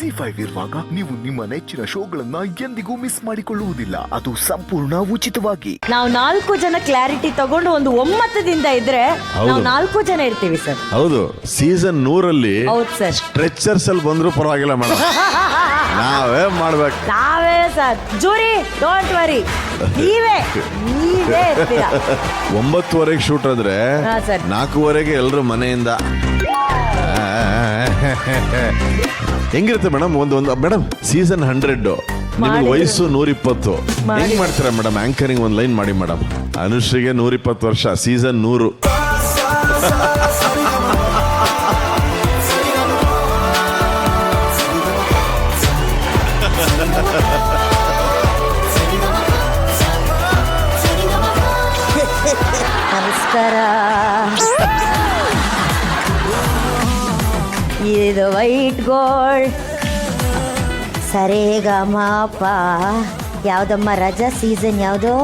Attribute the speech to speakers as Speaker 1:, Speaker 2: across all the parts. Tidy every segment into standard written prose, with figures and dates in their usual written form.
Speaker 1: ZEE5 ಇರುವಾಗ ನೀವು ನಿಮ್ಮ ನೆಚ್ಚಿನ ಶೋಗಳನ್ನ ಎಂದಿಗೂ ಮಿಸ್ ಮಾಡಿಕೊಳ್ಳುವುದಿಲ್ಲ. ಅದು ಸಂಪೂರ್ಣ ಉಚಿತವಾಗಿ.
Speaker 2: ನಾವು 4 ಜನ ಕ್ಲಾರಿಟಿ ತಗೊಂಡು ಒಂದು ಒಮ್ಮತದಿಂದ ಇದ್ರೆ ನಾವು 4 ಜನ ಇರ್ತೀವಿ ಸರ್.
Speaker 3: ಹೌದು, ಸೀಸನ್ 100
Speaker 2: ಹೌದು ಸರ್.
Speaker 3: ಸ್ಟ್ರೆಚರ್ಸ್ ಅಲ್ಲಿ ಬಂದ್ರು ಪರವಾಗಿಲ್ಲ ಮೇಡಮ್, ನಾವೇ ಮಾಡ್ಬೇಕು.
Speaker 2: ನಾವೇ ಸರ್ ಜೂರಿ, ಡೋಂಟ್ ವರಿ, ನೀವೇ ಇರ್ತೀರಾ.
Speaker 3: 9:30 ಶೂಟ್ ಆದ್ರೆ
Speaker 2: ಹಾ, ಸರ್.
Speaker 3: 4:30 ಎಲ್ರು ಮನೆಯಿಂದ ಹೆಂಗಿರುತ್ತೆ ಮೇಡಮ್? ಒಂದು ಮೇಡಮ್ ಸೀಸನ್ 100 ನಿಮ್ಗೆ ವಯಸ್ಸು 120. ಹೆಂಗ್ ಮಾಡ್ತೀರಾ ಮೇಡಮ್ ಆಂಕರಿಂಗ್? ಒಂದ್ ಲೈನ್ ಮಾಡಿ ಮೇಡಮ್. ಅನುಶ್ರೀಗೆ 120 ವರ್ಷ, ಸೀಸನ್ 100.
Speaker 2: ನಮಸ್ಕಾರ. ಇದು ವೈಟ್ ಗೋಲ್ಡ್ ಸರೇಗಮಪ. ಯಾವ್ದಮ್ಮ ರಜಾ ಸೀಸನ್? ಯಾವುದು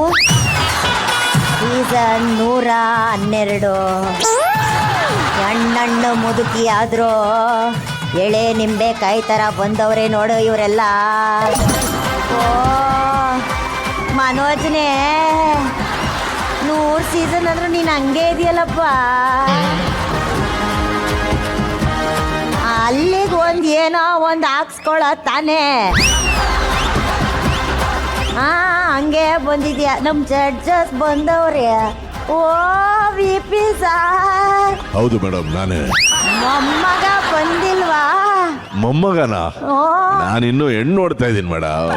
Speaker 2: ಸೀಸನ್ 112. ಹಣ್ಣು ಮುದುಕಿ ಆದ್ರೂ ಎಳೆ ನಿಂಬೆ ಕಾಯಿ ಥರ ಬಂದವ್ರೆ ನೋಡು ಇವರೆಲ್ಲ. ಓ ಮನೋಜ್ನೇ, 100 ಸೀಸನ್ ಅಂದ್ರೂ ನೀನು ಹಂಗೆ ಇದೆಯಲ್ಲಪ್ಪ. ಅಲ್ಲಿಗೆ ಏನೋ ಒಂದು ಹಾಕ್ಸ್ಕೊಳ್ಳೋ ತಾನೇ. ಹಂಗೆ ಬಂದಿದ್ಯಾ? ನಮ್ಮ ಜಡ್ಜಸ್ ಬಂದವ್ರೆ. ಓ VP ಸಾರ್.
Speaker 3: ಹೌದು ಮೇಡಮ್, ನಾನೇ.
Speaker 2: ಮೊಮ್ಮಗ ಬಂದಿಲ್ವಾ?
Speaker 3: ಮೊಮ್ಮಗನ? ನಾನಿನ್ನು ಹೆಣ್ಣು ನೋಡ್ತಾ ಇದ್ದೀನಿ ಮೇಡಮ್.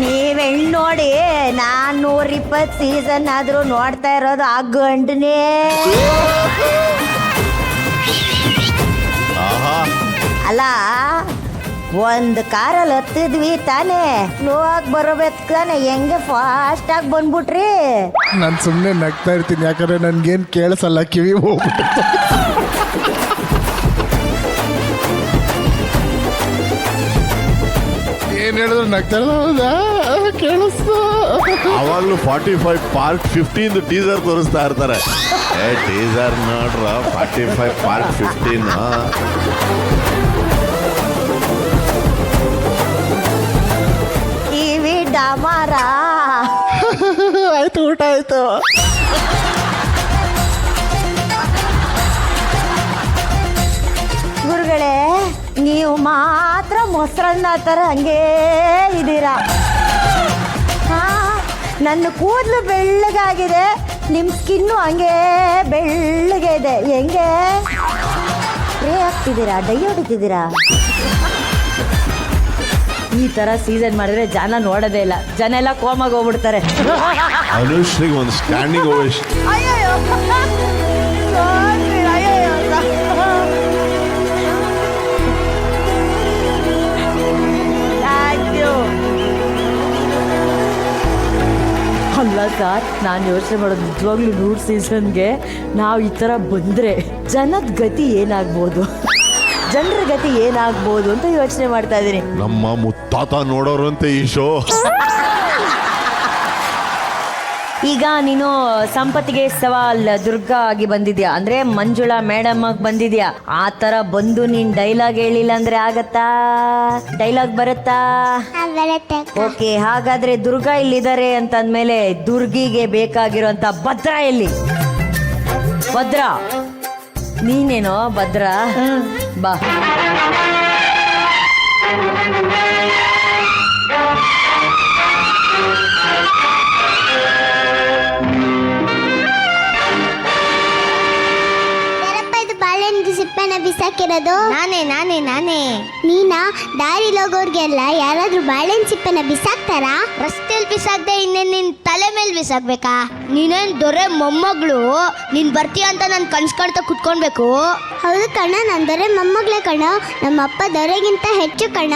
Speaker 2: ನೀವ್ ಹೆಣ್ಣು ನೋಡಿ, ನಾನು 120 ಸೀಸನ್ ಆದ್ರೂ ನೋಡ್ತಾ ಇರೋದು ಆ ಗಂಡನೇ. ಅಲ್ಲ, ಒಂದು ಕಾರಲ್ಲಿ ಹತ್ತಿದ್ವಿ ತಾನೇ, ಸ್ಲೋ ಆಗಿ ಬರಬೇಕು ತಾನೆ, ಹೆಂಗೆ ಫಾಸ್ಟ್ ಆಗಿ ಬಂದ್ಬಿಟ್ರಿ.
Speaker 4: ನಾನು ಸುಮ್ಮನೆ ನಗ್ತಾ ಇರ್ತೀನಿ, ಯಾಕಂದ್ರೆ ನನ್ಗೇನು ಕೇಳಿಸಲ್ಲ, ಕಿವಿ ಹೋಗ್ಬಿಟ್ಟು. ಏನ್ ಹೇಳಿದ್ರು ನಗ್ತಾ ಇರೋದು. ಹೌದಾ, ಕೇಳಿಸ್ತು.
Speaker 3: ಅವಾಗ್ಲೂ 45 ಪಾರ್ಟ್ 15 ಟೀಸರ್ ತೋರಿಸ್ತಾ ಇರ್ತಾರೆ. ಟೀಸರ್ ನೋಡ್ರ 45 ಪಾರ್ಟ್ 15.
Speaker 2: ಟಿವಿ ಡಮಾರ.
Speaker 4: ಆಯ್ತು, ಊಟ ಆಯ್ತು.
Speaker 2: ಗುರುಗಳೇ, ನೀವು ಮಾತ್ರ ಮೊಸರನ್ನ ಥರ ಹಂಗೇ ಇದ್ದೀರಾ. ನನ್ನ ಕೂದಲು ಬೆಳ್ಳಗಾಗಿದೆ, ನಿಮ್ಮ ಸ್ಕಿನ್ನು ಹಂಗೆ ಬೆಳ್ಳಗೆ ಇದೆ. ಹೆಂಗೆ ಸ್ಪ್ರೇ ಹಾಕ್ತಿದ್ದೀರಾ? ಡೈ ಹೊಡಿತಿದ್ದೀರಾ? ಈ ಥರ ಸೀಸನ್ ಮಾಡಿದ್ರೆ ಜನ ನೋಡೋದೇ ಇಲ್ಲ, ಜನ ಎಲ್ಲ ಕೋಮಾಗಿ ಹೋಗ್ಬಿಡ್ತಾರೆ.
Speaker 3: ಅನುಶ್ರೀಗೆ ಒಂದು ಸ್ಟ್ಯಾಂಡಿಂಗ್ ಓವೇಶನ್.
Speaker 2: ಅಯ್ಯೋ ಅಲ್ಲ ಸರ್, ನಾನು ಯೋಚನೆ ಮಾಡೋದು ನಿಜವಾಗ್ಲೂ 100 ಸೀಸನ್ಗೆ ನಾವು ಈ ಥರ ಬಂದರೆ ಜನದ ಗತಿ ಏನಾಗ್ಬೋದು, ಜನರ ಗತಿ ಏನಾಗ್ಬೋದು ಅಂತ ಯೋಚನೆ ಮಾಡ್ತಾ ಇದ್ದೀನಿ.
Speaker 3: ನಮ್ಮ ಮುತ್ತಾತ ನೋಡೋರಂತೆ ಈ ಶೋ.
Speaker 2: ಈಗ ನೀನು ಸಂಪತ್ತಿಗೆ ಸವಾಲ್ ದುರ್ಗಾ ಆಗಿ ಬಂದಿದ್ಯಾ, ಅಂದ್ರೆ ಮಂಜುಳಾ ಮೇಡಮ್ ಆಗಿ ಬಂದಿದ್ಯಾ. ಆ ತರ ಬಂದು ನೀನ್ ಡೈಲಾಗ್ ಹೇಳಿಲ್ಲ ಅಂದ್ರೆ ಆಗತ್ತಾ? ಡೈಲಾಗ್ ಬರುತ್ತಾ? ಓಕೆ, ಹಾಗಾದ್ರೆ ದುರ್ಗಾ ಇಲ್ಲಿದ್ದಾರೆ ಅಂತ ಅಂದ್ಮೇಲೆ ದುರ್ಗಿಗೆ ಬೇಕಾಗಿರುವಂತ ಭದ್ರಾ ಎಲ್ಲಿ? ಭದ್ರಾ ನೀನೇನೋ? ಭದ್ರಾ ಬಾ.
Speaker 5: ಸಿಪ್ಪೆನ ಬಿಸಾಕಿರೋದು ನಾನೇ. ನೀನಾ ದಾರಿಲೋಗೋರ್ಗೆಲ್ಲ ಯಾರಾದ್ರೂ ಬಾಳೆಹಣ್ಣು ಸಿಪ್ಪೆನ ಬಿಸಾಕ್ತಾರಾ? ರಸ್ತೆಯಲ್ಲಿ ಬಿಸಾಕ್ದೆ ಇನ್ನೇನ್ ನಿನ್ ತಲೆ ಮೇಲೆ ಬಿಸಾಕ್ಬೇಕಾ? ನೀನೇನ್ ದೊರೆ ಮೊಮ್ಮಗಳು, ನೀನ್ ಬರ್ತೀಯ ಅಂತ ನಾನು ಕನ್ಸ್ಕೊಳ್ತಾ ಕುತ್ಕೊಳ್ಬೇಕು? ಹೌದು ಕಣ, ನಾನು ದೊರೆ ಮೊಮ್ಮಗಳೇ ಕಣ. ನಮ್ಮಪ್ಪ ದೊರೆಗಿಂತ ಹೆಚ್ಚು ಕಣ.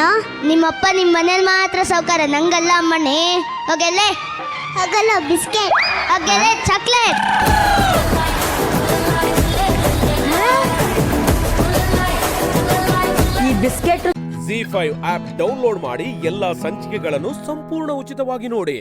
Speaker 5: ನಿಮ್ಮಪ್ಪ ನಿಮ್ಮ ಮನೇಲಿ ಮಾತ್ರ ಸೌಕರ್ಯ, ನಂಗಲ್ಲ ಅಮ್ಮಣ್ಣೆ. ಹೋಗೆಲ್ಲೇ ಹೋಗಲ್ಲ ಬಿಸ್ಕೆಟ್, ಹೋಗೆಲ್ಲೇ chocolate.
Speaker 2: Biscuit.
Speaker 6: ZEE5 app download ಮಾಡಿ ಎಲ್ಲಾ ಸಂಚಿಕೆಗಳನ್ನು ಸಂಪೂರ್ಣ ಉಚಿತವಾಗಿ ನೋಡಿ.